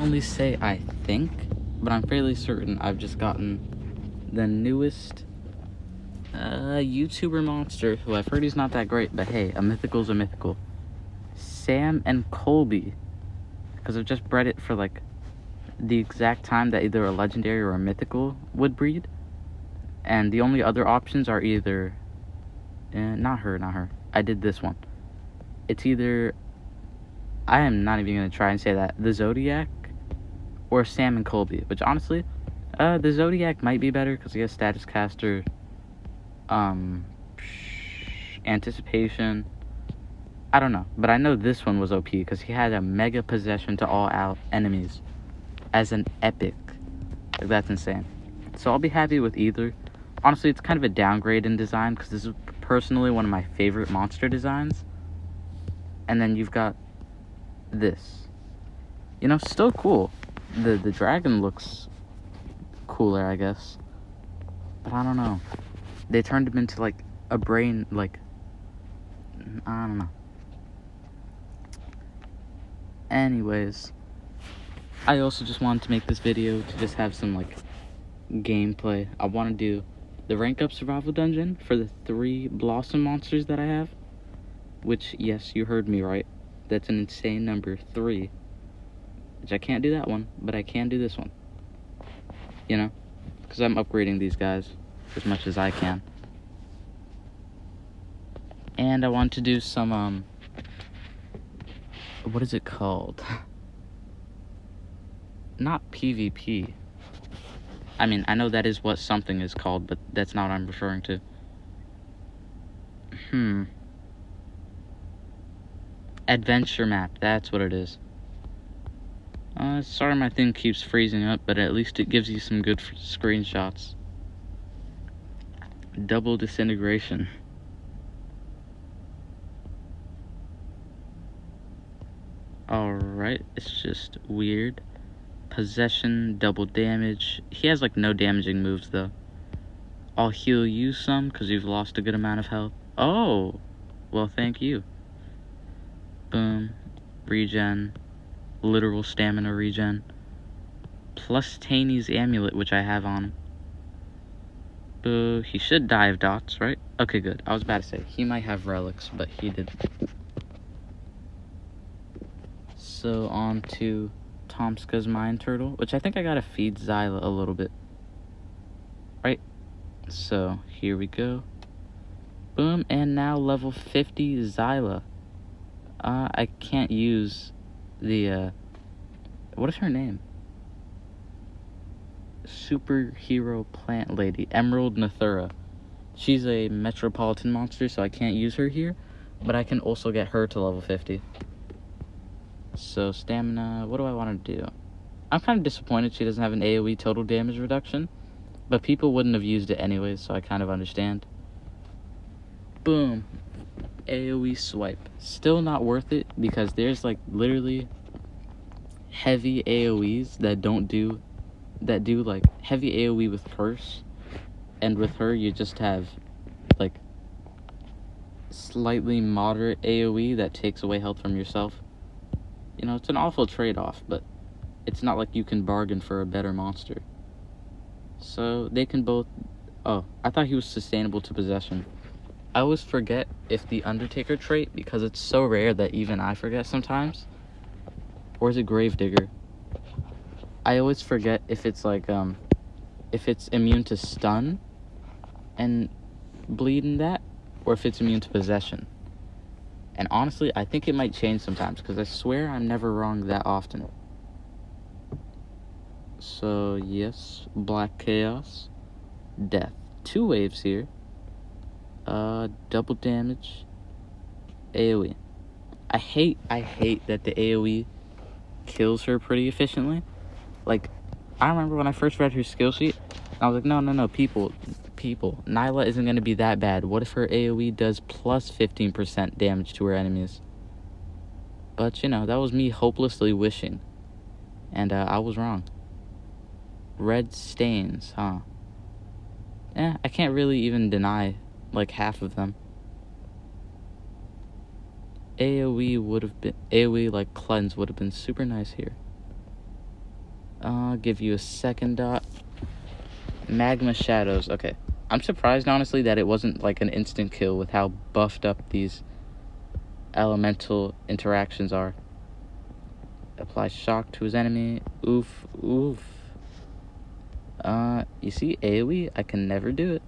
only say I think, but I'm fairly certain I've just gotten the newest YouTuber monster, who I've heard he's not that great, but hey, a mythical's a mythical. Sam and Colby, because I've just bred it for like the exact time that either a legendary or a mythical would breed, and the only other options are either not her. I did this one. It's either, I am not even gonna try and say that, the Zodiac or Sam and Colby, which honestly, the Zodiac might be better because he has status caster, anticipation. I don't know, but I know this one was OP because he had a mega possession to all enemies as an epic. Like, that's insane. So I'll be happy with either. Honestly, it's kind of a downgrade in design because this is personally one of my favorite monster designs. And then you've got this. You know, still cool. The dragon looks cooler, I guess. But I don't know. They turned him into like a brain, like, I don't know. Anyways, I also just wanted to make this video to just have some like gameplay. I want to do the rank up survival dungeon for the 3 blossom monsters that I have, which, yes, you heard me right, that's an insane number, 3, which I can't do that one, but I can do this one, you know, because I'm upgrading these guys as much as I can. And I want to do some what is it called? Not PvP. I mean, I know that is what something is called, but that's not what I'm referring to. Adventure map, that's what it is. Sorry my thing keeps freezing up, but at least it gives you some good screenshots. Double disintegration. Alright, it's just weird. Possession, double damage. He has like no damaging moves though. I'll heal you some because you've lost a good amount of health. Oh, well, thank you. Boom. Regen. Literal stamina regen. Plus Taney's amulet, which I have on him. Boo. He should die of dots, right? Okay, good. I was about to say, he might have relics, but he didn't. So, on to Tomska's Mine Turtle, which I think I gotta feed Zyla a little bit. Right? So, here we go. Boom, and now level 50 Zyla. I can't use the, what is her name? Superhero plant lady, Emerald Nathura. She's a metropolitan monster, so I can't use her here, but I can also get her to level 50. So, stamina, what do I want to do? I'm kind of disappointed she doesn't have an AoE total damage reduction, but people wouldn't have used it anyways, so I kind of understand. Boom. AoE swipe. Still not worth it, because there's like literally heavy AoEs that do like heavy AoE with Curse, and with her you just have like slightly moderate AoE that takes away health from yourself. You know, it's an awful trade-off, but it's not like you can bargain for a better monster. So they can both... Oh, I thought he was sustainable to possession. I always forget if the Undertaker trait, because it's so rare that even I forget sometimes. Or is it Gravedigger? I always forget if it's like, if it's immune to stun and bleed in that, or if it's immune to possession. And honestly, I think it might change sometimes, because I swear I'm never wrong that often. So, yes, Black Chaos, Death. 2 waves here. Double damage, AoE. I hate that the AoE kills her pretty efficiently. Like, I remember when I first read her skill sheet, I was like, no, people, Nyla isn't going to be that bad. What if her AoE does plus 15% damage to her enemies? But, you know, that was me hopelessly wishing. And, I was wrong. Red stains, huh? I can't really even deny, like, half of them. AoE, like, cleanse would have been super nice here. I'll give you a second dot. Magma Shadows. Okay. I'm surprised, honestly, that it wasn't like an instant kill with how buffed up these elemental interactions are. Apply shock to his enemy. Oof, oof. You see, AoE, I can never do it.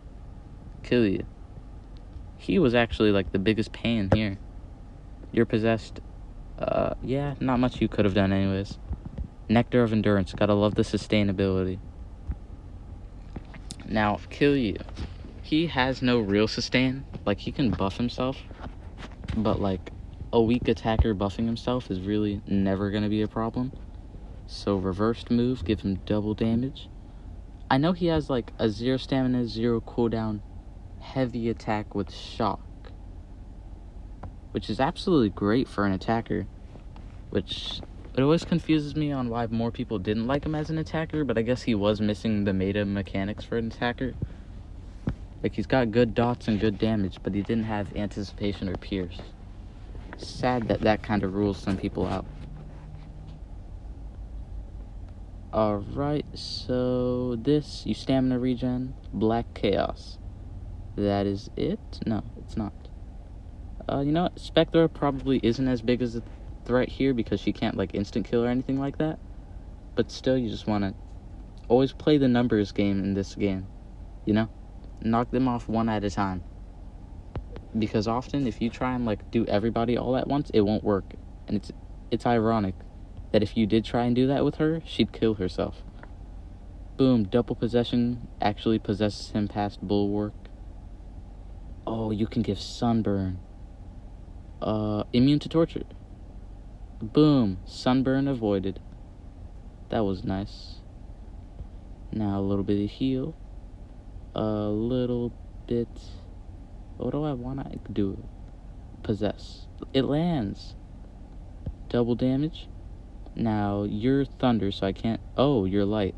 Kill you. He was actually like the biggest pain here. You're possessed. Yeah, not much you could have done anyways. Nectar of Endurance. Gotta love the sustainability. Now, kill you. He has no real sustain. Like, he can buff himself. But, like, a weak attacker buffing himself is really never gonna be a problem. So, reversed move. Give him double damage. I know he has, like, a 0 stamina, 0 cooldown, heavy attack with shock. Which is absolutely great for an attacker. Which... it always confuses me on why more people didn't like him as an attacker, but I guess he was missing the meta mechanics for an attacker. Like, he's got good dots and good damage, but he didn't have anticipation or pierce. Sad that that kind of rules some people out. Alright, so this, you stamina regen, Black Chaos. That is it? No, it's not. You know what? Spectra probably isn't as big as a threat here because she can't, like, instant kill or anything like that. But still, you just want to always play the numbers game in this game. You know? Knock them off one at a time. Because often, if you try and, like, do everybody all at once, it won't work. And it's ironic that if you did try and do that with her, she'd kill herself. Boom, double possession actually possesses him past Bulwark. Oh, you can give Sunburn. Immune to torture. Boom, Sunburn avoided. That was nice. Now a little bit of heal. A little bit... what do I want to do? Possess. It lands. Double damage. Now, you're thunder, so I can't... oh, you're light.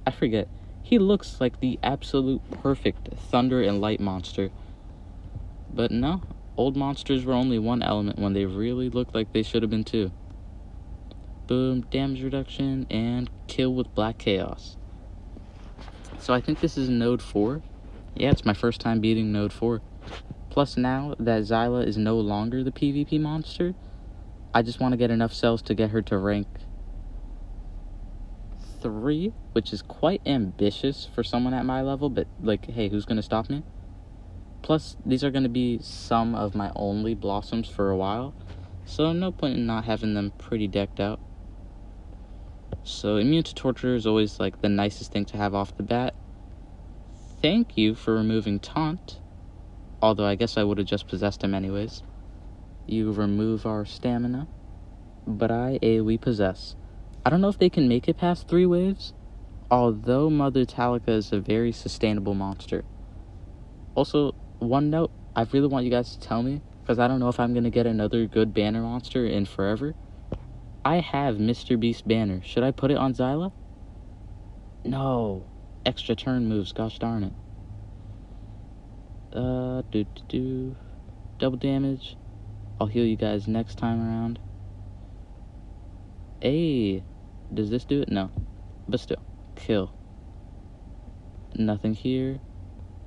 I forget. He looks like the absolute perfect thunder and light monster. But no, old monsters were only one element when they really looked like they should have been two. Boom, damage reduction, and kill with Black Chaos. So I think this is Node 4. Yeah, it's my first time beating Node 4. Plus now that Zyla is no longer the PvP monster, I just want to get enough cells to get her to rank 3, which is quite ambitious for someone at my level, but, like, hey, who's going to stop me? Plus, these are going to be some of my only blossoms for a while, so no point in not having them pretty decked out. So, immune to torture is always, like, the nicest thing to have off the bat. Thank you for removing taunt, although I guess I would have just possessed him anyways. You remove our stamina, but I AoE possess. I don't know if they can make it past 3 waves, although Mother Talica is a very sustainable monster. Also, one note, I really want you guys to tell me, because I don't know if I'm going to get another good banner monster in forever. I have Mr. Beast banner. Should I put it on Zyla? No. Extra turn moves, gosh darn it. Double damage. I'll heal you guys next time around. Hey, does this do it? No, but still, kill. Nothing here.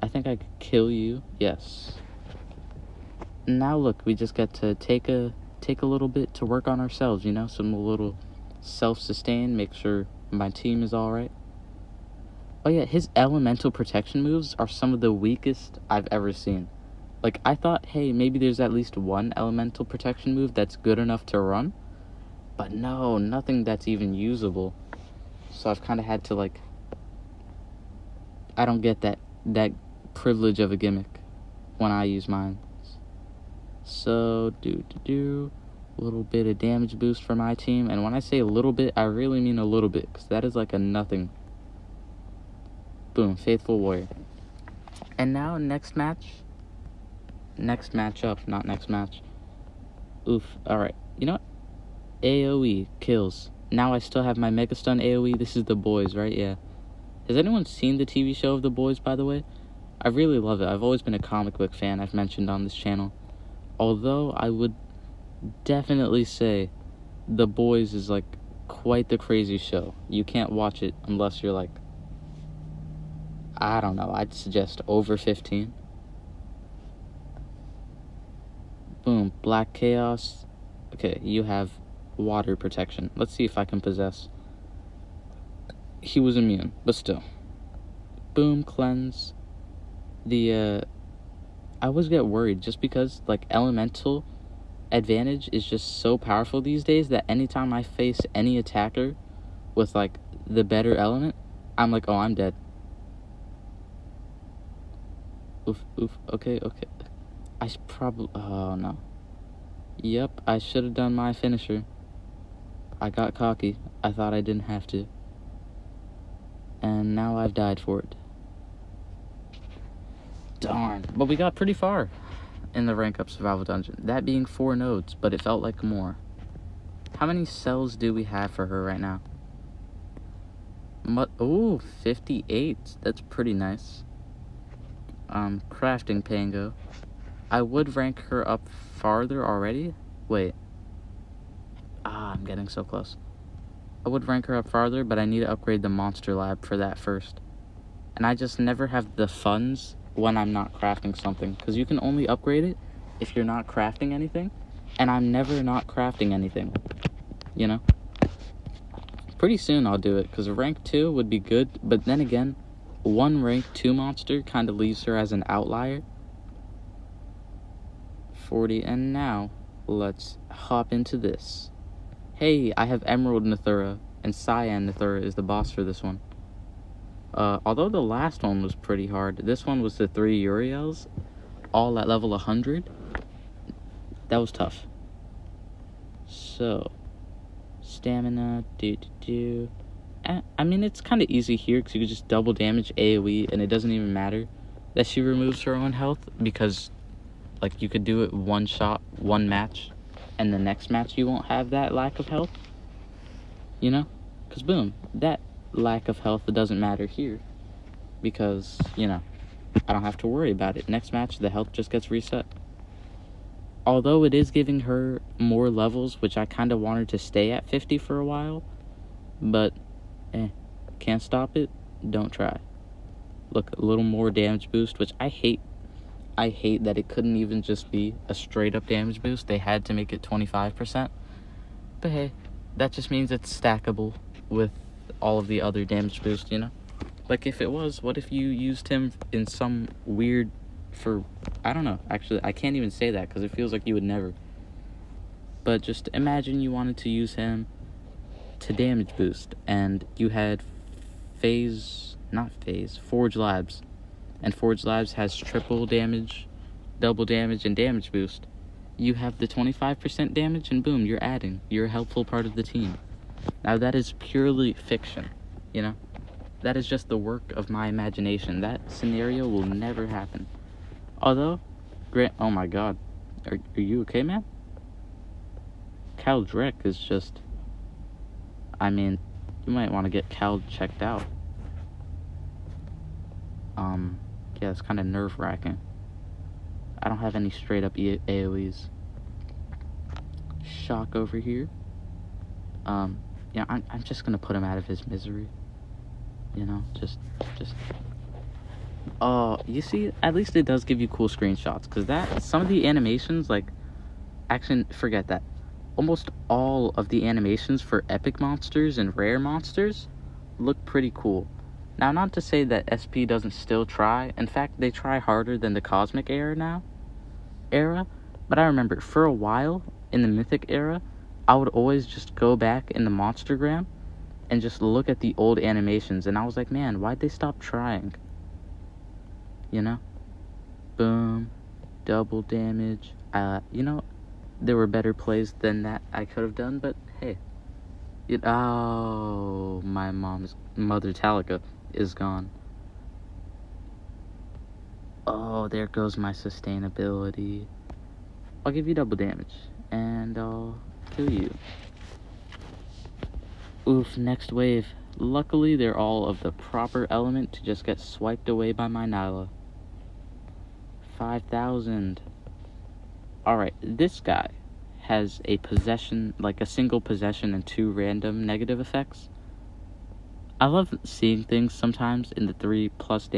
I think I could kill you. Yes. Now look, we just get to take a little bit to work on ourselves, you know, some little self-sustain, make sure my team is all right. Oh yeah, his elemental protection moves are some of the weakest I've ever seen. Like, I thought, hey, maybe there's at least one elemental protection move that's good enough to run. But no, nothing that's even usable. So I've kind of had to, like... I don't get that privilege of a gimmick when I use mine. So, a little bit of damage boost for my team. And when I say a little bit, I really mean a little bit, because that is like a nothing. Boom, Faithful Warrior. And now, next match. Next matchup, not next match. Oof, alright. You know what? AoE kills. Now I still have my Mega Stun AoE. This is The Boys, right? Yeah. Has anyone seen the TV show of The Boys, by the way? I really love it. I've always been a comic book fan, I've mentioned on this channel. Although I would definitely say The Boys is like quite the crazy show. You can't watch it unless you're like, I don't know, I'd suggest over 15. Boom, Black Chaos. Okay, you have water protection. Let's see if I can possess. He was immune, but still. Boom, cleanse. I always get worried just because, like, elemental advantage is just so powerful these days that anytime I face any attacker with, like, the better element, I'm like, oh, I'm dead. Oof, okay. I should probably, oh, no. Yep, I should have done my finisher. I got cocky. I thought I didn't have to. And now I've died for it. Darn. But we got pretty far in the rank up survival dungeon. That being 4 nodes, but it felt like more. How many cells do we have for her right now? Ooh, 58. That's pretty nice. Crafting Pango. I would rank her up farther already. Wait. I'm getting so close. I would rank her up farther, but I need to upgrade the monster lab for that first. And I just never have the funds when I'm not crafting something, because you can only upgrade it if you're not crafting anything, and I'm never not crafting anything, you know? Pretty soon I'll do it, because a rank 2 would be good, but then again, one rank 2 monster kind of leaves her as an outlier. 40, and now, let's hop into this. Hey, I have Emerald Nithura, and Cyan Nithura is the boss for this one. Although the last one was pretty hard, this one was the 3 Uriels, all at level 100. That was tough. So, stamina, I mean, it's kind of easy here, because you can just double damage AoE, and it doesn't even matter that she removes her own health, because, like, you could do it one shot, one match, and the next match you won't have that lack of health, you know? Because, boom, that lack of health doesn't matter here, because, you know, I don't have to worry about it. Next match, the health just gets reset. Although it is giving her more levels, which I kind of wanted to stay at 50 for a while, but, can't stop it, don't try. Look, a little more damage boost, which I hate. I hate that it couldn't even just be a straight up damage boost. They had to make it 25%. But hey, that just means it's stackable with all of the other damage boost, you know? Like, if it was, what if you used him in some weird I don't know. Actually, I can't even say that because it feels like you would never. But just imagine you wanted to use him to damage boost, and you had Forge Labs. And Forge Labs has triple damage, double damage, and damage boost. You have the 25% damage, and boom, you're adding. You're a helpful part of the team. Now, that is purely fiction, you know? That is just the work of my imagination. That scenario will never happen. Although, oh my god. Are you okay, man? Cal Drek is just... I mean, you might want to get Cal checked out. Yeah, it's kind of nerve-wracking. I don't have any straight-up AoEs. Shock over here. Yeah, I'm just gonna put him out of his misery. You know, just... Oh, you see, at least it does give you cool screenshots, because some of the animations, like, actually, forget that. Almost all of the animations for epic monsters and rare monsters look pretty cool. Now, not to say that SP doesn't still try. In fact, they try harder than the Cosmic era, but I remember, for a while, in the Mythic era, I would always just go back in the Monstergram and just look at the old animations, and I was like, man, why'd they stop trying? You know? Boom. Double damage. You know, there were better plays than that I could have done, but hey. Oh, my mother Talica is gone. Oh, there goes my sustainability. I'll give you double damage, and I'll kill you. Oof, next wave. Luckily, they're all of the proper element to just get swiped away by my Nyla. 5,000. Alright, this guy has a possession, like a single possession and 2 random negative effects. I love seeing things sometimes in the 3 plus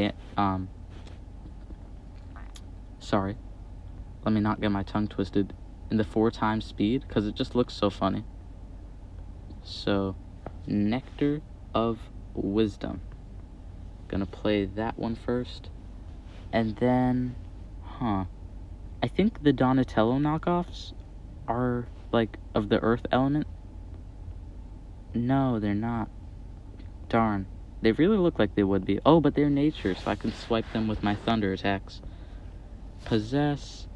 sorry, let me not get my tongue twisted, in the 4 times speed, because it just looks so funny. So, Nectar of Wisdom. Gonna play that one first. And then, I think the Donatello knockoffs are, like, of the Earth element. No, they're not. Darn. They really look like they would be. Oh, but they're nature, so I can swipe them with my thunder attacks. Possess.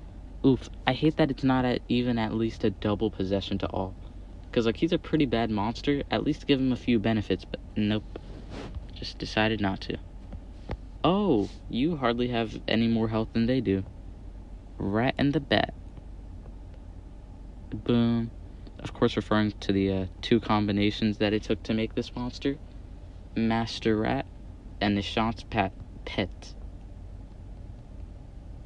Oof, I hate that it's not even at least a double possession to all. Because, like, he's a pretty bad monster. At least give him a few benefits, but nope. Just decided not to. Oh, you hardly have any more health than they do. Rat and the Bat. Boom. Of course, referring to the 2 combinations that it took to make this monster. Master Rat and Nishant's Pet.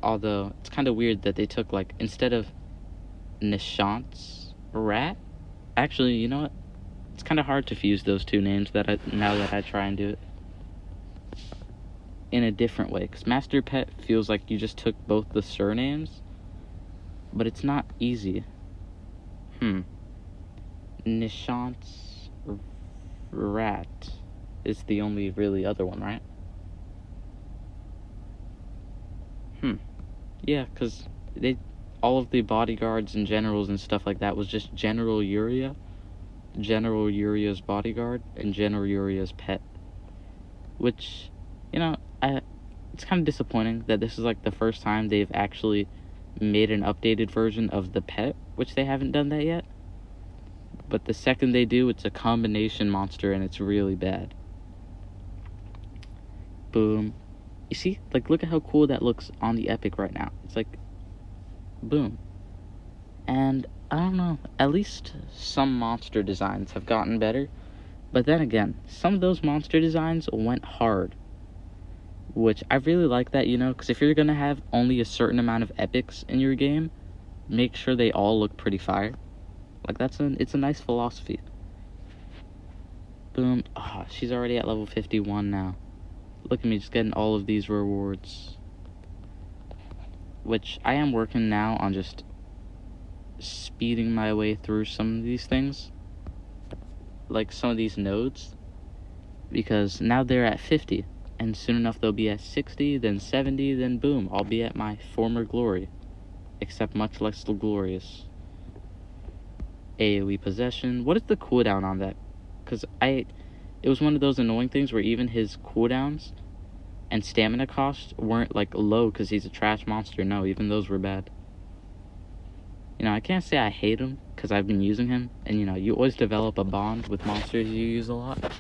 Although, it's kind of weird that they took, like, instead of Nishant's Rat, actually, you know what? It's kind of hard to fuse those 2 names now that I try and do it in a different way. Because Master Pet feels like you just took both the surnames, but it's not easy. Nishant's Rat is the only really other one, right? Yeah, because all of the bodyguards and generals and stuff like that was just General Uria, General Uria's bodyguard, and General Uria's pet. Which, you know, it's kind of disappointing that this is like the first time they've actually made an updated version of the pet, which they haven't done that yet. But the second they do, it's a combination monster and it's really bad. Boom. You see? Like, look at how cool that looks on the Epic right now. It's like, boom. And, I don't know, at least some monster designs have gotten better. But then again, some of those monster designs went hard. Which, I really like that, you know, because if you're going to have only a certain amount of epics in your game, make sure they all look pretty fire. Like, it's a nice philosophy. Boom. Ah, she's already at level 51 now. Look at me just getting all of these rewards. Which I am working now on just speeding my way through some of these things. Like some of these nodes. Because now they're at 50. And soon enough they'll be at 60, then 70, then boom. I'll be at my former glory. Except much less glorious. AoE possession. What is the cooldown on that? Because it was one of those annoying things where even his cooldowns and stamina costs weren't, like, low because he's a trash monster. No, even those were bad. You know, I can't say I hate him because I've been using him. And, you know, you always develop a bond with monsters you use a lot.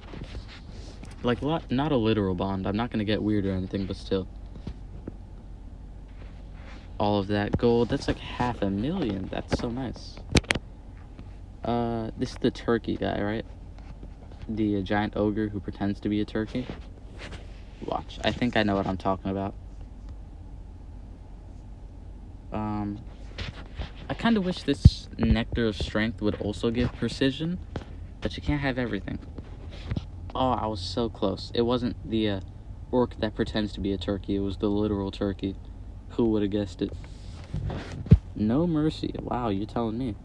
Like, not a literal bond. I'm not going to get weird or anything, but still. All of that gold. That's like 500,000. That's so nice. This is the turkey guy, right? The giant ogre who pretends to be a turkey. Watch. I think I know what I'm talking about. I kind of wish this Nectar of Strength would also give precision, but you can't have everything. Oh, I was so close. It wasn't the orc that pretends to be a turkey. It was the literal turkey. Who would have guessed it? No mercy. Wow, you're telling me.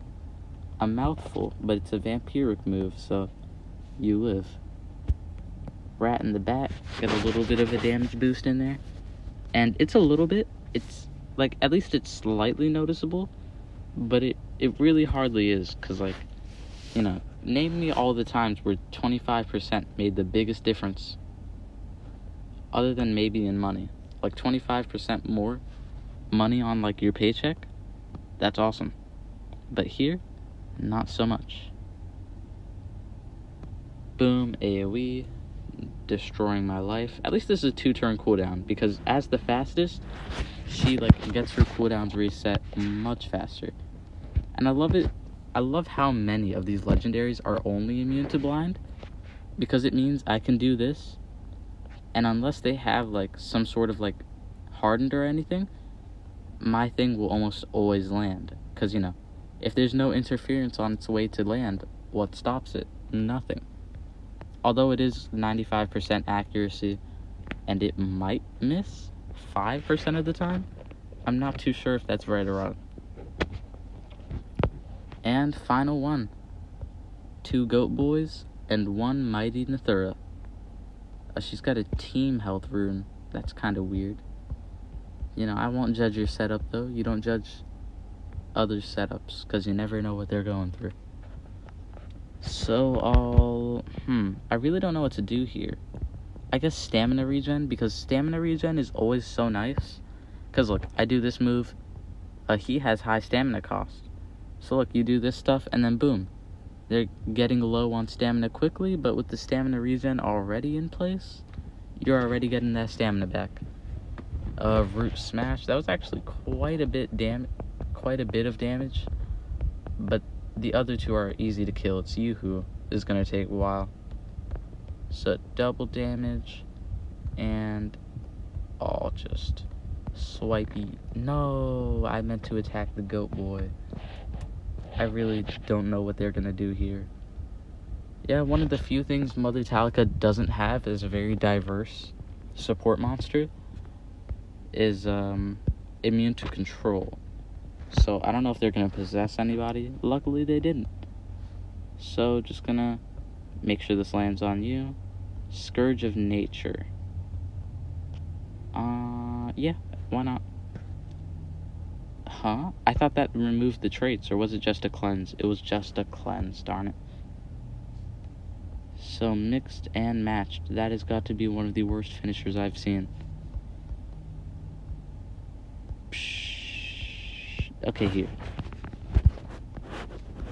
A mouthful, but it's a vampiric move, so you live. Rat and the Bat, got a little bit of a damage boost in there. And it's a little bit, it's, like, at least it's slightly noticeable, but it really hardly is, because, like, you know, name me all the times where 25% made the biggest difference, other than maybe in money. Like, 25% more money on, like, your paycheck, that's awesome. But here, not so much. Boom, AoE, destroying my life. At least this is a 2-turn cooldown, because as the fastest, she, like, gets her cooldowns reset much faster. And I love it. I love how many of these legendaries are only immune to blind, because it means I can do this, and unless they have, like, some sort of, like, hardened or anything, my thing will almost always land. Because, you know, If there's no interference on its way to land, what stops it? Nothing. Although it is 95% accuracy, and it might miss 5% of the time, I'm not too sure if that's right or wrong. And final one. 2 goat boys and 1 mighty Nathura. She's got a team health rune. That's kind of weird. You know, I won't judge your setup, though. You don't judge other setups, because you never know what they're going through. So, I really don't know what to do here. I guess stamina regen, because stamina regen is always so nice. Because, look, I do this move. He has high stamina cost. So, look, you do this stuff, and then boom. They're getting low on stamina quickly, but with the stamina regen already in place, you're already getting that stamina back. Root smash, that was actually quite a bit of damage, but the other 2 are easy to kill. It's you who is going to take a while. So double damage, and just swipey. No, I meant to attack the goat boy. I really don't know what they're going to do here. Yeah, one of the few things Mother Talica doesn't have is a very diverse support monster. Is immune to control. So I don't know if they're going to possess anybody. Luckily they didn't. So just going to make sure this lands on you. Scourge of Nature. Yeah, why not? Huh? I thought that removed the traits, or was it just a cleanse? It was just a cleanse, darn it. So mixed and matched. That has got to be one of the worst finishers I've seen. Okay, here.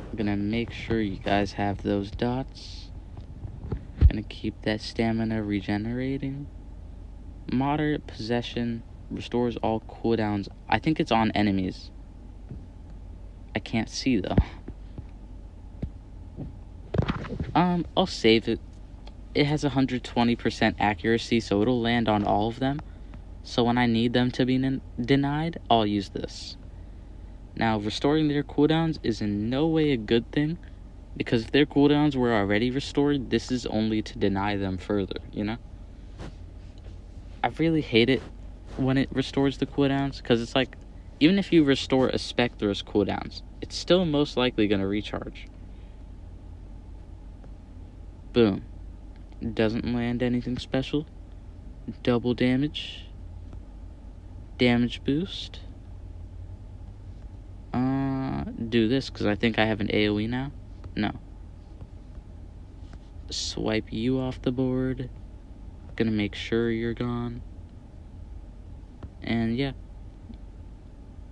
I'm gonna make sure you guys have those dots. Gonna keep that stamina regenerating. Moderate possession restores all cooldowns. I think it's on enemies. I can't see though. I'll save it. It has 120% accuracy, so it'll land on all of them. So when I need them to be denied, I'll use this. Now, restoring their cooldowns is in no way a good thing, because if their cooldowns were already restored, this is only to deny them further, you know? I really hate it when it restores the cooldowns, because it's like, even if you restore a Spectre's cooldowns, it's still most likely going to recharge. Boom. Doesn't land anything special. Double damage. Damage boost. Do this, because I think I have an AoE now. No. Swipe you off the board. Gonna make sure you're gone. And yeah.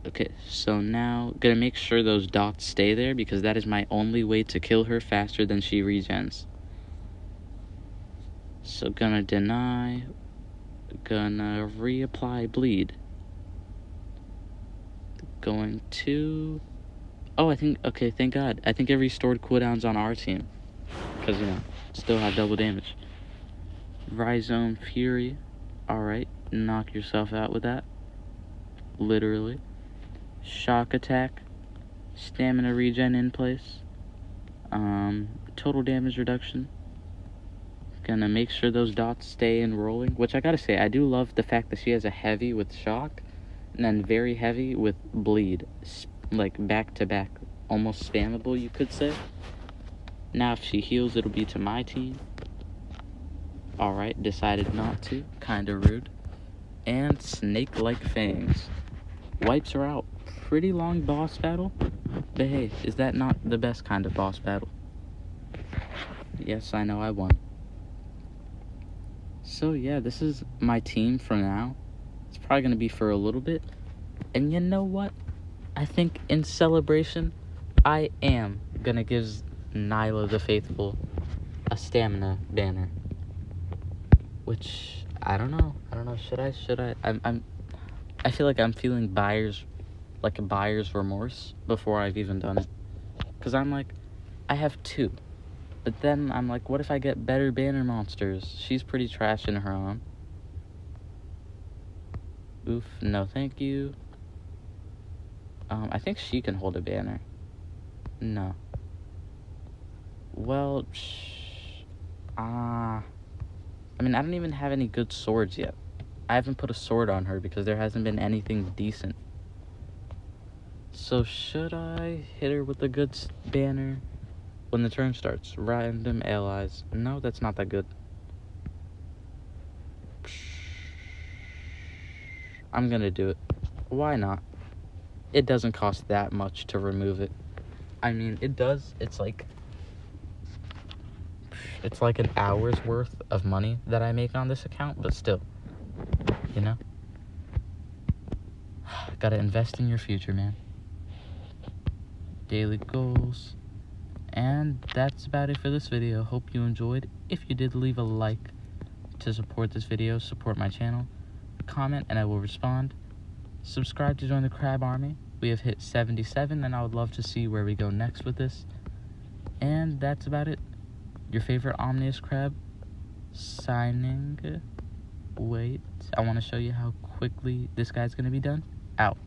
Okay, so now gonna make sure those dots stay there, because that is my only way to kill her faster than she regens. So gonna deny. Gonna reapply bleed. Going to... Oh, I think... Okay, thank God. I think it restored cooldowns on our team. Because, you know, still have double damage. Rhizome Fury. Alright, knock yourself out with that. Literally. Shock attack. Stamina regen in place. Total damage reduction. Gonna make sure those dots stay in rolling. Which I gotta say, I do love the fact that she has a heavy with shock. And then very heavy with bleed. Like back to back. Almost spammable, you could say. Now if she heals, it'll be to my team. Alright, decided not to. Kinda rude. And snake-like fangs. Wipes her out. Pretty long boss battle. But hey, is that not the best kind of boss battle? Yes, I know I won. So yeah, this is my team for now. It's probably going to be for a little bit. And you know what? I think in celebration, I am going to give Nyla the Faithful a stamina banner. Which, I don't know. Should I? I feel like I'm feeling a buyer's remorse before I've even done it. Because I'm like, I have 2. But then I'm like, what if I get better banner monsters? She's pretty trash in her own. Oof, no thank you. I think she can hold a banner. No. Well, I mean, I don't even have any good swords yet. I haven't put a sword on her because there hasn't been anything decent. So should I hit her with a good banner when the turn starts? Random allies. No, that's not that good. I'm gonna do it. Why not? It doesn't cost that much to remove it. I mean, it does. It's like an hour's worth of money that I make on this account, but still, you know? Gotta invest in your future, man. Daily goals. And that's about it for this video. Hope you enjoyed. If you did, leave a like to support this video, support my channel. Comment and I will respond. Subscribe to join the Crab Army. We have hit 77 and I would love to see where we go next with this. And that's about it. Your favorite Omni-Crab signing. Wait, I want to show you how quickly this guy's going to be done. Out.